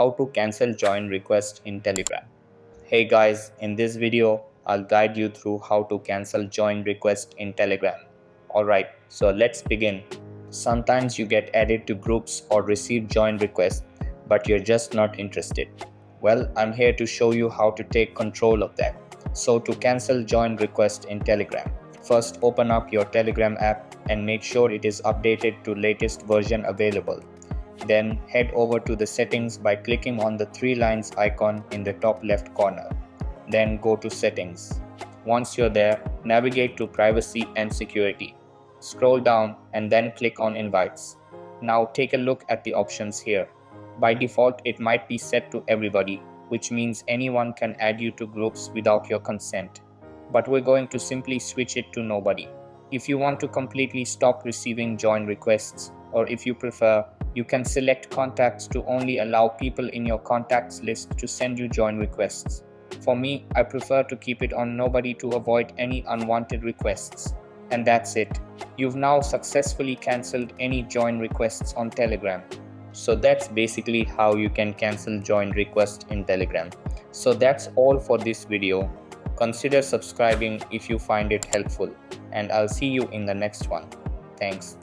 how to cancel join request in Telegram. Hey guys, in this video, I'll guide you through how to cancel join request in Telegram. Alright, so let's begin. Sometimes you get added to groups or receive join requests, but you're just not interested. Well, I'm here to show you how to take control of that. So to cancel join request in Telegram, first open up your Telegram app and make sure it is updated to latest version available. Then head over to the settings by clicking on the three lines icon in the top left corner. Then go to settings. Once you're there, navigate to privacy and security. Scroll down and then click on invites. Now take a look at the options here. By default, it might be set to everybody, which means anyone can add you to groups without your consent. But we're going to simply switch it to nobody. If you want to completely stop receiving join requests, or if you prefer, you can select contacts to only allow people in your contacts list to send you join requests. For me, I prefer to keep it on nobody to avoid any unwanted requests. And that's it. You've now successfully cancelled any join requests on Telegram. So that's basically how you can cancel join request in Telegram. So that's all for this video. Consider subscribing if you find it helpful, and I'll see you in the next one. Thanks.